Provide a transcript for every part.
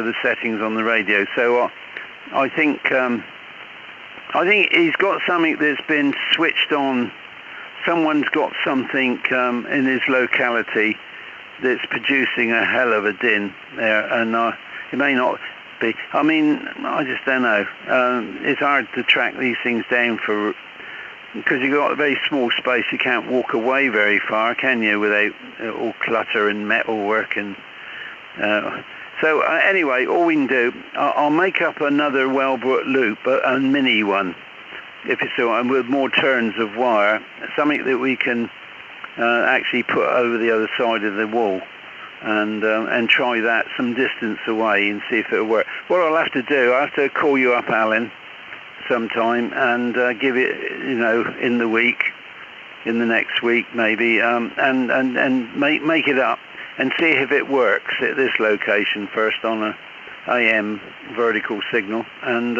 the settings on the radio. So I think he's got something that's been switched on. Someone's got something in his locality that's producing a hell of a din there, and it may not be. I mean, I just don't know. It's hard to track these things down because you've got a very small space. You can't walk away very far, can you, without all clutter and metalwork and. So anyway, all we can do, I'll make up another Wellbrook loop, a mini one, if it's all right, with more turns of wire, something that we can actually put over the other side of the wall, and try that some distance away and see if it'll work. What I'll have to do, I have to call you up, Alan, sometime, and give it, in the week, in the next week maybe, and make it up. And see if it works at this location first on a AM vertical signal, and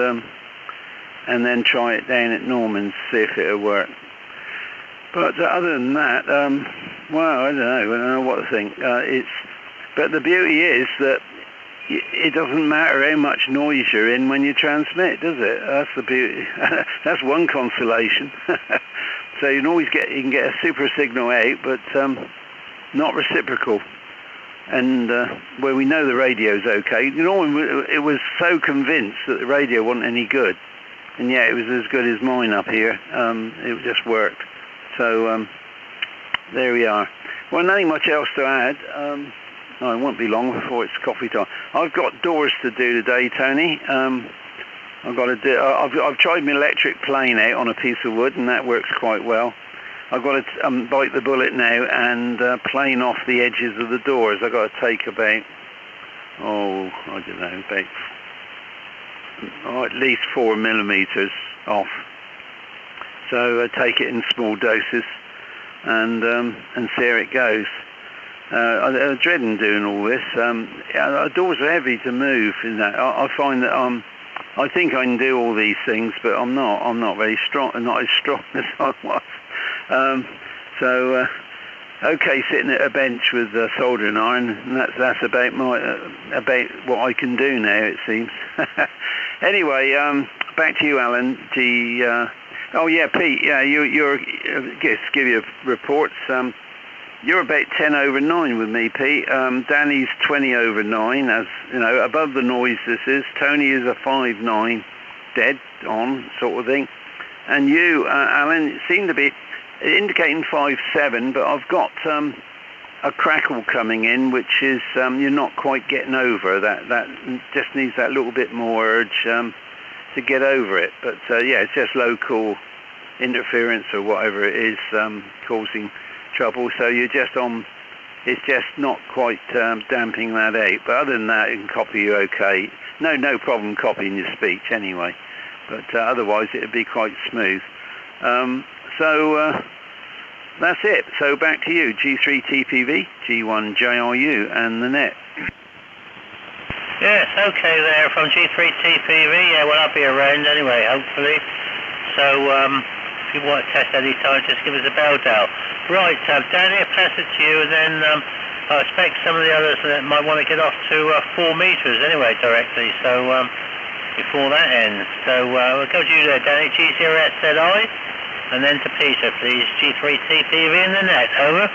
then try it down at Norman's, see if it'll work. But other than that, well, I don't know what to think. But the beauty is that it doesn't matter how much noise you're in when you transmit, does it? That's the beauty. That's one consolation. So you can get a super signal out, but not reciprocal. And where we know the radio's okay. It was so convinced that the radio wasn't any good, and yet it was as good as mine up here. It just worked. So there we are. Well, nothing much else to add. No, it won't be long before it's coffee time. I've got doors to do today, Tony. I've tried my electric plane out on a piece of wood, and that works quite well. I've got to bite the bullet now and plane off the edges of the doors. I've got to take about, at least 4 millimeters off. So I take it in small doses and see how it goes. I'm dreading doing all this. The doors are heavy to move. I find that I think I can do all these things, but I'm not. I'm not very strong. Not as strong as I was. Okay, sitting at a bench with soldering iron, and that's about what I can do now, it seems. Anyway, back to you, Alan. Pete. Yeah, you're just give you reports. You're about 10 over 9 with me, Pete. Danny's 20 over 9, as you know, above the noise this is. Tony is a 5-9, dead on sort of thing. And you, Alan, seem to be indicating 5-7, but I've got a crackle coming in, which is you're not quite getting over. That just needs that little bit more urge to get over it. But yeah, it's just local interference or whatever it is causing trouble. So you're just on. It's just not quite damping that out. But other than that, it can copy you okay. No problem copying your speech anyway. But otherwise, it'd be quite smooth. So that's it. So back to you, G3TPV, G1JRU, and the net. Yes, okay there from G3TPV. Yeah, well, I'll be around anyway, hopefully. So if you want to test any time, just give us a bell, Dale. Right, Danny, I'll pass it to you, and then I expect some of the others that might want to get off to 4 meters anyway directly. So before that ends. So we'll go to you there, Danny, G0SZI. And then to Peter, please, G3TPV in the net, over.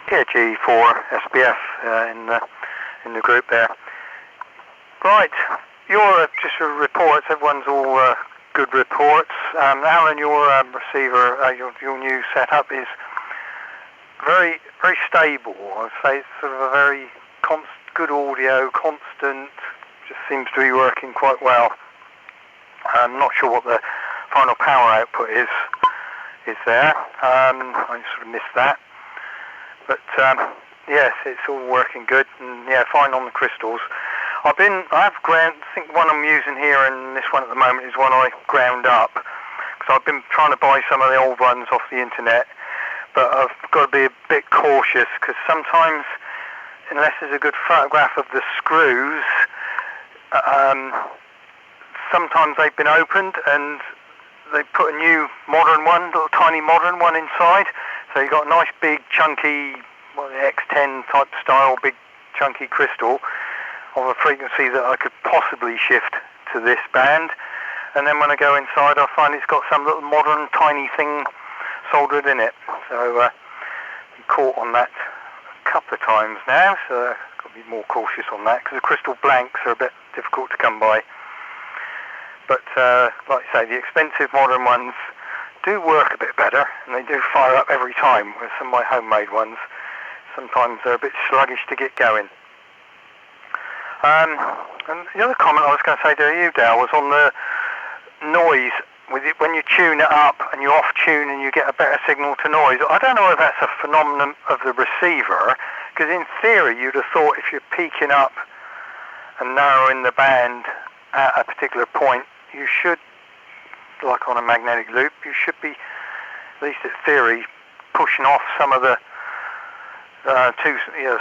Yeah, G4SBF in the group there. Right, your just reports. Everyone's all good reports. Alan, your receiver, your new setup is very stable. I'd say it's sort of a very good audio, constant. Just seems to be working quite well. I'm not sure what the final power output is there. I sort of missed that. But yes, it's all working good, and yeah, fine on the crystals. I have ground. I think one I'm using here and this one at the moment is one I ground up, because I've been trying to buy some of the old ones off the internet, but I've got to be a bit cautious, because sometimes, unless there's a good photograph of the screws, sometimes they've been opened and they put a new modern one, little tiny modern one inside. So you've got a nice big chunky, the X10 type style, big chunky crystal of a frequency that I could possibly shift to this band. And then when I go inside, I find it's got some little modern tiny thing soldered in it. So I'm caught on that a couple of times now, so I've got to be more cautious on that, because the crystal blanks are a bit difficult to come by. But like I say, the expensive modern ones do work a bit better, and they do fire up every time, whereas some of my homemade ones, sometimes they're a bit sluggish to get going. And the other comment I was going to say to you, Dale, was on the noise. When you tune it up and you off-tune and you get a better signal to noise, I don't know if that's a phenomenon of the receiver, because in theory you'd have thought if you're peaking up and narrowing the band at a particular point, you should, like on a magnetic loop, you should be, at least in theory, pushing off some of the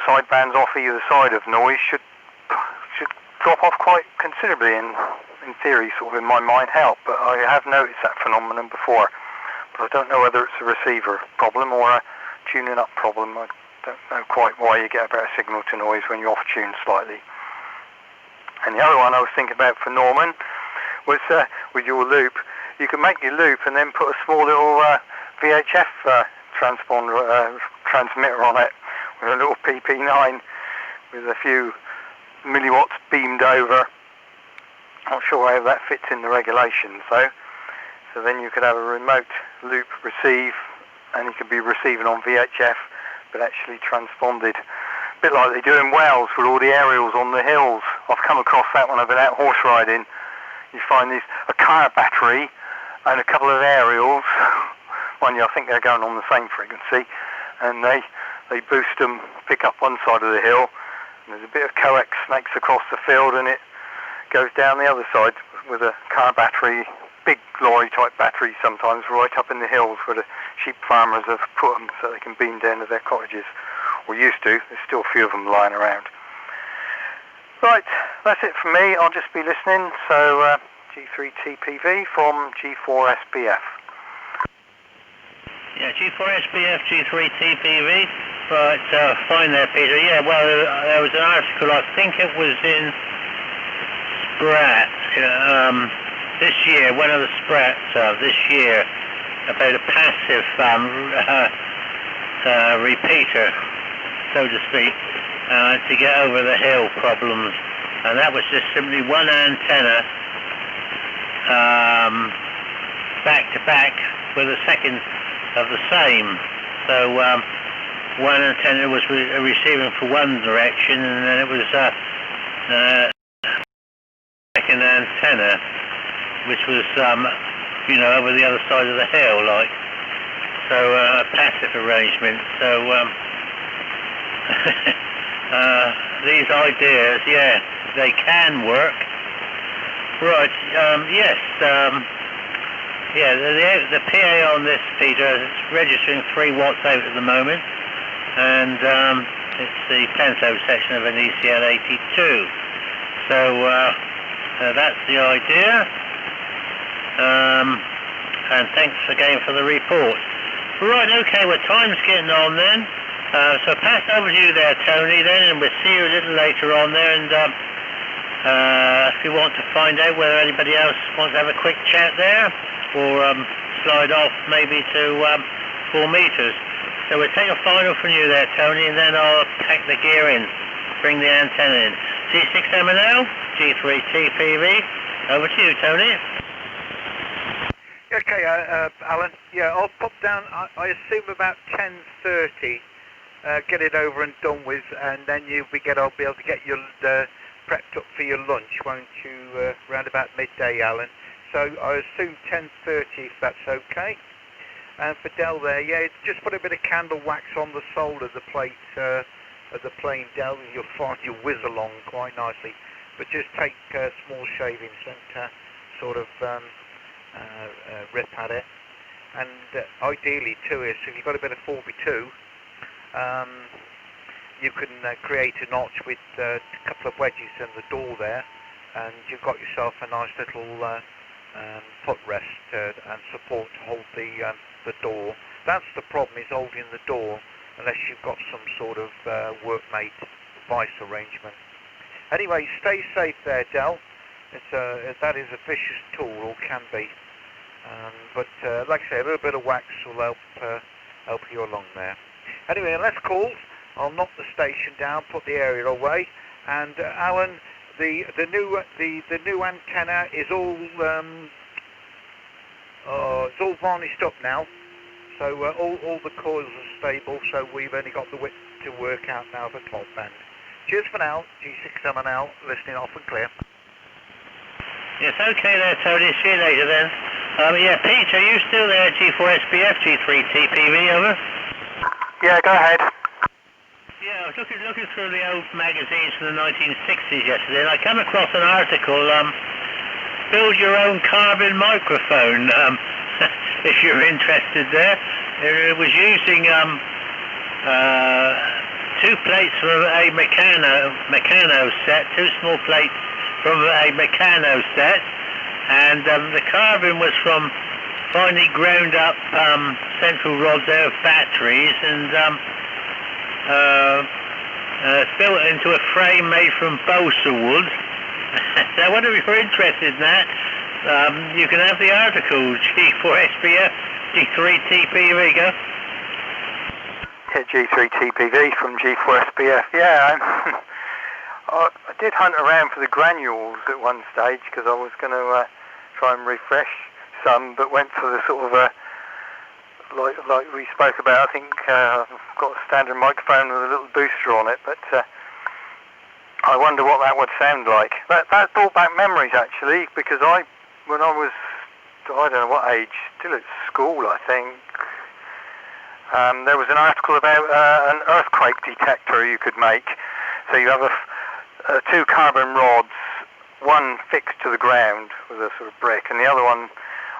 side bands off either side of noise should drop off quite considerably, in theory, sort of in my mind, help. But I have noticed that phenomenon before, but I don't know whether it's a receiver problem or a tuning up problem. I don't know quite why you get a better signal to noise when you off-tune slightly. And the other one I was thinking about for Norman was with your loop. You can make your loop and then put a small little VHF transmitter on it with a little PP9 with a few milliwatts beamed over. Not sure how that fits in the regulations though. So then you could have a remote loop receive, and you could be receiving on VHF, but actually transponded. A bit like they do in Wales with all the aerials on the hills. I've come across that when I've been out horse riding. You find a car battery and a couple of aerials. Mind you, I think they're going on the same frequency, and they boost them, pick up one side of the hill, and there's a bit of coax snakes across the field, and it goes down the other side with a car battery, big lorry type battery sometimes, right up in the hills where the sheep farmers have put them so they can beam down to their cottages, or used to. There's still a few of them lying around. Right, that's it from me. I'll just be listening. So G3TPV from G4SBF. Yeah, G4SBF, G3TPV. Right, fine there, Peter. Yeah, well, there was an article, I think it was in Sprat, this year, one of the Sprats this year, about a passive repeater, so to speak, to get over the hill problems. And that was just simply one antenna back to back with a second of the same. So one antenna was receiving for one direction, and then it was second antenna, which was over the other side of the hill, like. So a passive arrangement. So these ideas, yeah, they can work. Right, yes, yeah, the PA on this, Peter, is registering 3 watts out at the moment, and it's the pento section of an ECL82. So that's the idea, and thanks again for the report. Right, okay, well, time's getting on then. So pass over to you there, Tony, then, and we'll see you a little later on there. And if you want to find out whether anybody else wants to have a quick chat there, or slide off maybe to 4 meters. So we'll take a final from you there, Tony, and then I'll pack the gear in, bring the antenna in. G6MNL, G3TPV, over to you, Tony. Okay, Alan. Yeah, I'll pop down. I assume about 10:30. Get it over and done with, and then I'll be able to get you prepped up for your lunch, won't you? Around about midday, Alan. So I assume 10:30, if that's okay. And for Del there, yeah, just put a bit of candle wax on the sole of the plate of the plane, Del, and you'll find you'll whiz along quite nicely. But just take small shavings, don't sort of rip at it. And ideally too is, if you've got a bit of 4x2, you can create a notch with a couple of wedges in the door there, and you've got yourself a nice little footrest and support to hold the door. That's the problem, is holding the door, unless you've got some sort of workmate vice arrangement. Anyway, stay safe there, Del. That is a vicious tool, or can be. But like I say, a little bit of wax will help you along there. Anyway, unless called, I'll knock the station down, put the aerial away, and Alan, the new antenna is all it's all varnished up now. So all the coils are stable. So we've only got the width to work out now for top band. Cheers for now. G6MNL, listening off and clear. Yes, okay there, Tony. See you later then. Yeah, Pete, are you still there? G4SBF, G3TPV, over. Yeah, go ahead. Yeah, I was looking through the old magazines from the 1960s yesterday, and I came across an article, build your own carbon microphone, if you're interested there. It was using two plates from a Meccano set, two small plates from a Meccano set, and the carbon was from finely ground up central rods there of batteries, and built into a frame made from balsa wood. So I wonder if you're interested in that. You can have the article, G4SBF, G3TPV, go. Yeah, G3TPV from G4SBF. Yeah, I did hunt around for the granules at one stage, because I was going to try and refresh some, but went for the sort of like we spoke about. I think I've got a standard microphone with a little booster on it, but I wonder what that would sound like. That brought back memories, actually, because when I was, I don't know what age, still at school, I think, there was an article about an earthquake detector you could make. So you have two carbon rods, one fixed to the ground with a sort of brick, and the other one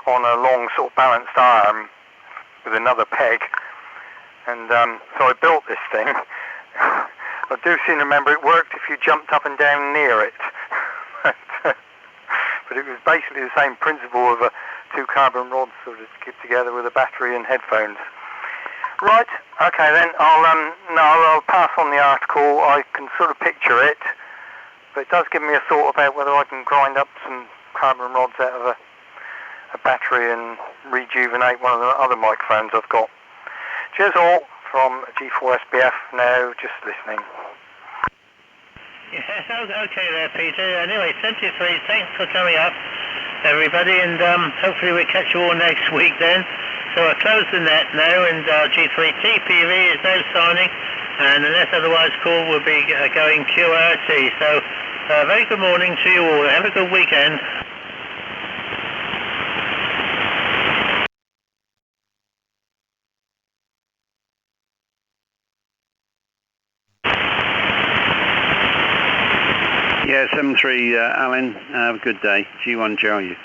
on a long sort of balanced arm with another peg. And so I built this thing. I do seem to remember it worked if you jumped up and down near it. But it was basically the same principle of two carbon rods sort of kept together with a battery and headphones. Right, okay then, I'll pass on the article. I can sort of picture it, but it does give me a thought about whether I can grind up some carbon rods out of a battery and rejuvenate one of the other microphones I've got. Cheers all from G4SBF, now just listening. Yes, okay there, Peter. Anyway, 73, thanks for coming up, everybody, and hopefully we'll catch you all next week then. So I close the net now, and G3TPV is now signing, and unless otherwise called, we'll be going QRT. So very good morning to you all. Have a good weekend. Yeah, 73, Alan, have a good day. G1 JRU.